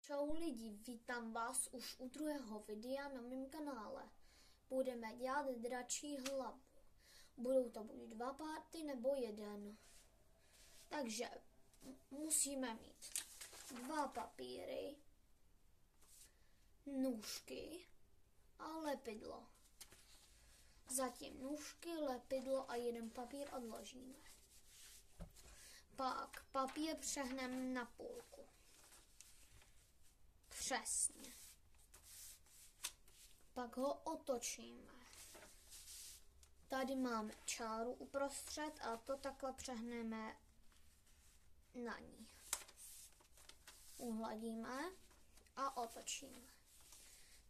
Čau lidi, vítám vás už u druhého videa na mém kanále. Budeme dělat dračí hlavu. Budou to buď 2 party nebo 1. Takže musíme mít 2 papíry, nůžky a lepidlo. Zatím nůžky, lepidlo a 1 papír odložíme. Pak papír přehneme na půlku. Přesně. Pak ho otočíme. Tady máme čáru uprostřed a to takhle přehneme na ní. Uhladíme a otočíme.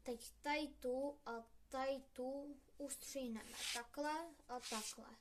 Teď tady tu a tady tu ustříhneme takhle a takhle.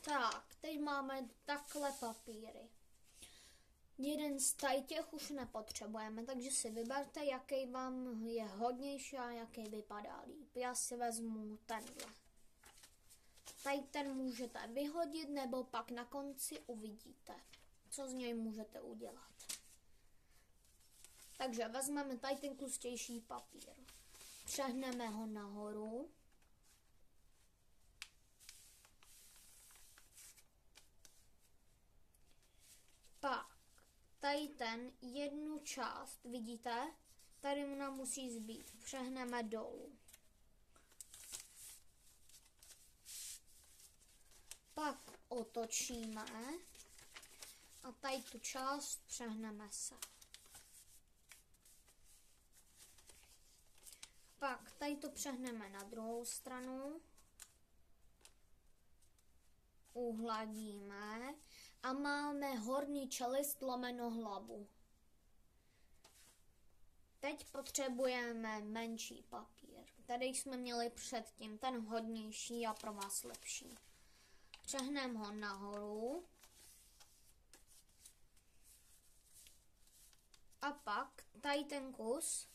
Tak, teď máme takhle papíry. Jeden z těch už nepotřebujeme, takže si vyberte, jaký vám je hodnější a jaký vypadá líp. Já si vezmu tenhle. Tady ten můžete vyhodit, nebo pak na konci uvidíte, co z něj můžete udělat. Takže vezmeme tady ten tlustější papír. Přehneme ho nahoru. Pak tady ten jednu část, vidíte, tady mu nám musí zbýt. Přehneme dolů. Pak otočíme a tady tu část přehneme se. Pak tady to přehneme na druhou stranu. Uhladíme a máme horní čelist lomeno hlavu. Teď potřebujeme menší papír. Tady jsme měli předtím ten hodnější a pro vás lepší. Přehneme ho nahoru. A pak tady ten kus.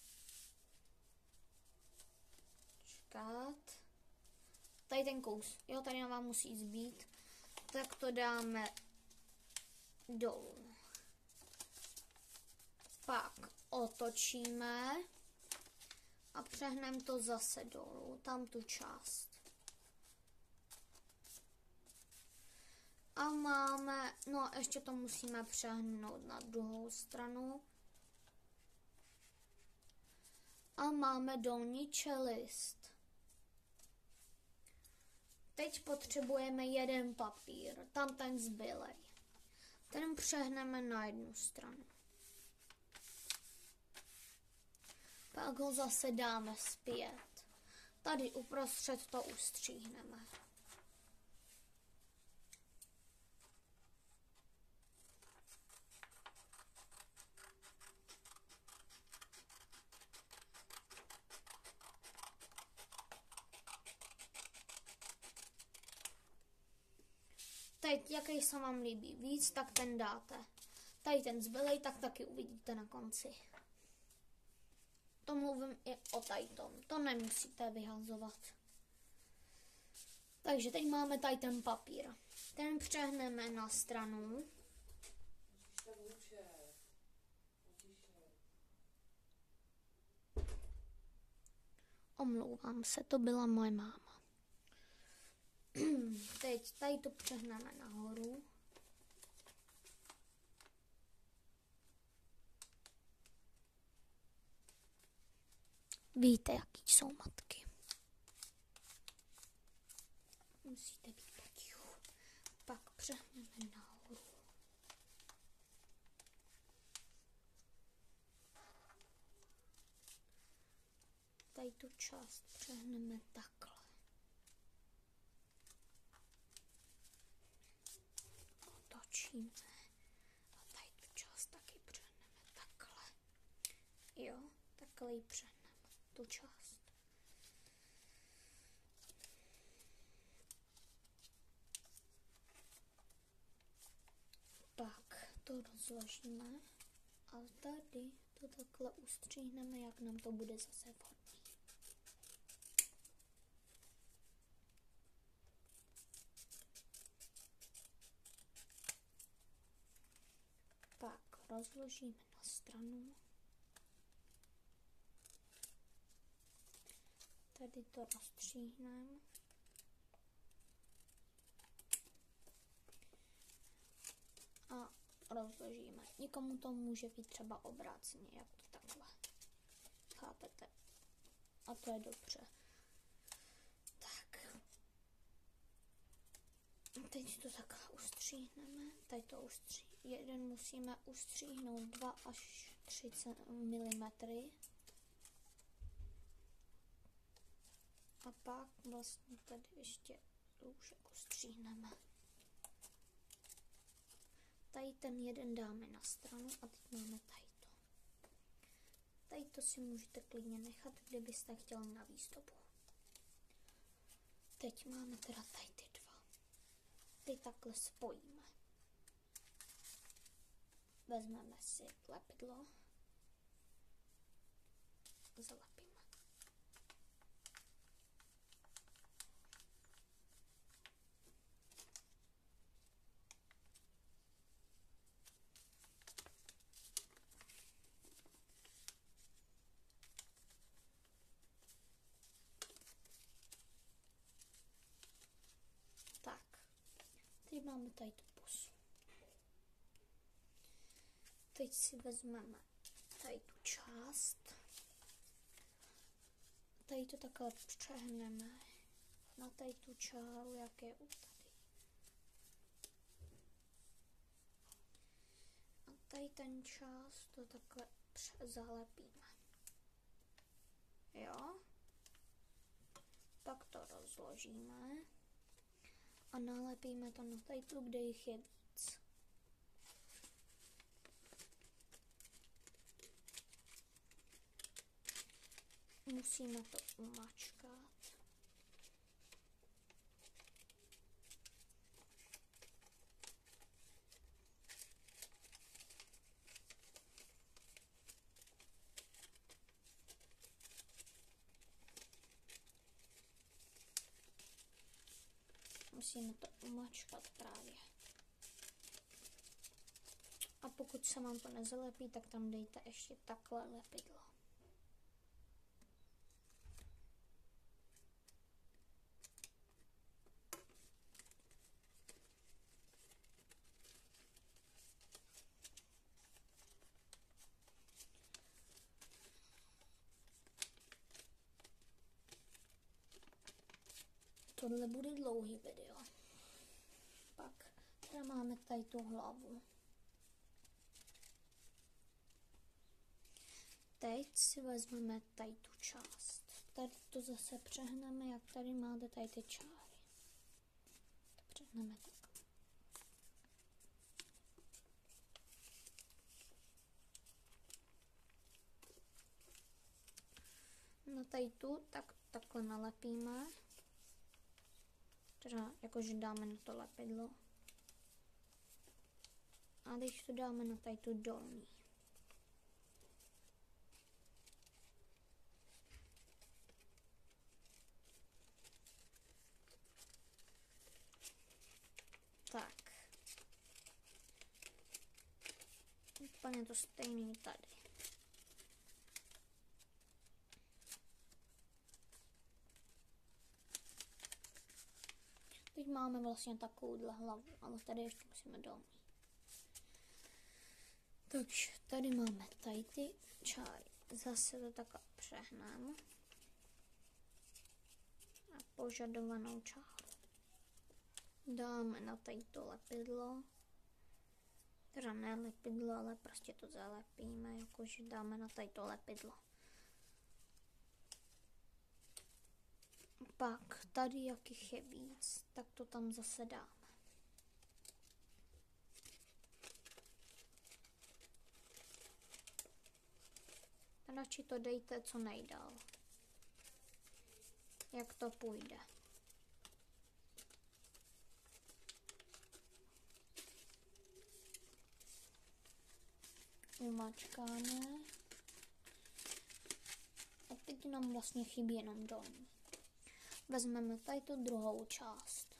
Čekat. Tady ten kus. Jo, tady vám musí zbýt. Tak to dáme dolů. Pak otočíme a přehneme to zase dolů, tam tu část. A máme, no ještě to musíme přehnout na druhou stranu. A máme dolní čelist. Teď potřebujeme 1 papír, tam ten zbylej. Ten přehneme na jednu stranu. Pak ho zase dáme zpět. Tady uprostřed to ustříhneme. Teď, jaký se vám líbí víc, tak ten dáte. Tady ten zbylej, tak taky uvidíte na konci. To mluvím i o tajtom. To nemusíte vyhazovat. Takže teď máme tady ten papír. Ten přehneme na stranu. Omlouvám se, to byla moje máma. Teď tady to přehneme nahoru. Víte, jaký jsou matky. Musíte být potichu. Pak přehneme nahoru. Tady tu část přehneme takhle. Otočíme. takhle ji přehneme, tu část. Pak to rozložíme a tady to takhle ustříhneme, jak nám to bude zase vhodný. Pak rozložíme na stranu. Tady to rozstříhneme. A rozložíme. Někomu to může být třeba obráceně, jak to takhle. Chápete? A to je dobře. Tak. Teď to takhle ustříhneme. Tady to jeden musíme ustříhnout 2 až 3 mm. A pak vlastně tady ještě lůžek ustříhneme. Tady ten jeden dáme na stranu a teď máme tady to. Tady to si můžete klidně nechat, kdybyste chtěli na výzdobu. Teď máme teda tady ty dva. Ty takhle spojíme. Vezmeme si lepidlo. Zalepíme. Teď máme tady tu pusu. Teď si vezmeme tady tu část. Tady to takhle přehneme na tady tu čáru, jak je u tady. A tady ten část to takhle zalepíme. Jo? Pak to rozložíme. A nalepíme to na tajtu, kde jich je víc. Musíme to umačkat. Musíme to umačkat právě. A pokud se vám to nezalepí, tak tam dejte ještě takhle lepidlo. Tohle bude dlouhý video. Pak teda máme tady tu hlavu. Teď si vezmeme tady tu část. Tady to zase přehneme, jak tady máte tady ty čáry. To přehneme tak. Na tady tu takhle nalepíme. Teda jakože dáme na to lepidlo. A když to dáme na tady tu dolní. Tak. Úplně to stejný tady. Teď máme vlastně takovouhle hlavu, ale tady ještě musíme dolní. Takže tady máme tady ty čáry. Zase to takhle přehnám. A požadovanou čáru dáme na tady to lepidlo. Teda ne lepidlo, ale prostě to zalepíme, jakože dáme na tady to lepidlo. Pak tady, jak jich je víc, tak to tam zase dáme. radši to dejte co nejdál. Jak to půjde. Umačkáme. A teď nám vlastně chybí jenom dolní. Vezmeme tady tu druhou část.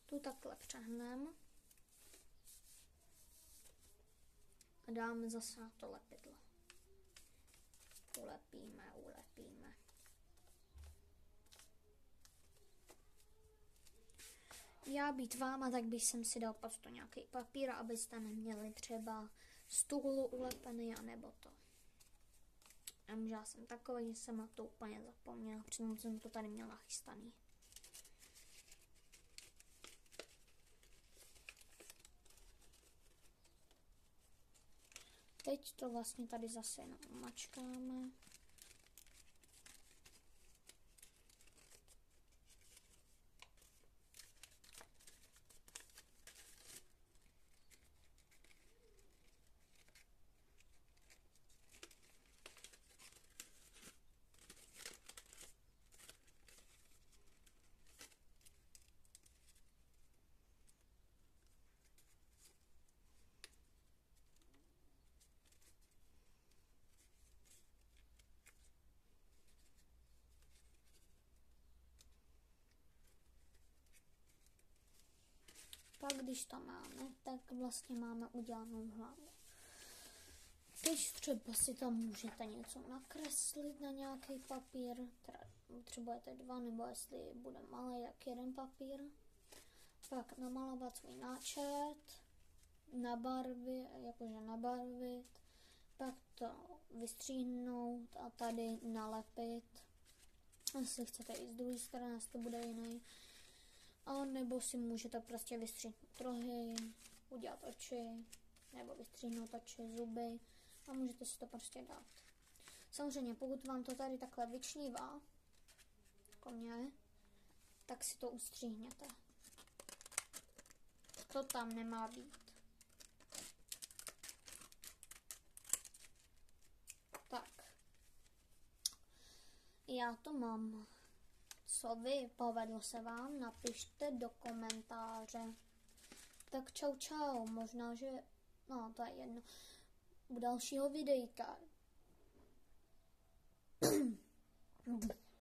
Tu takhle přehneme. A dáme zase na to lepidlo. Ulepíme, ulepíme. Já být váma, tak bych si dal prostě nějaký papír, abyste neměli třeba stůl ulepený, anebo to. Já jsem takový, že jsem na to úplně zapomněla, přitom jsem to tady měla chystaný. Teď to vlastně tady zase jenom umačkáme. Pak když to máme, tak vlastně máme udělanou hlavu. Teď třeba si tam můžete něco nakreslit na nějaký papír, potřebujete 2, nebo jestli bude malý, jak 1 papír. Pak namalovat svůj náčrt, nabarvit, pak to vystříhnout a tady nalepit. Jestli chcete i z druhé strany, jestli to bude jiný. A nebo si můžete prostě vystříhnout rohy, udělat oči, nebo vystříhnout oči, zuby a můžete si to prostě dát. Samozřejmě, pokud vám to tady takhle vyčnívá, jako mě, tak si to ustříhněte. To tam nemá být. Tak. Já to mám. Co vy? Povedlo se vám? Napište do komentáře. Tak čau čau. Možná, že... No, to je jedno. U dalšího videjka.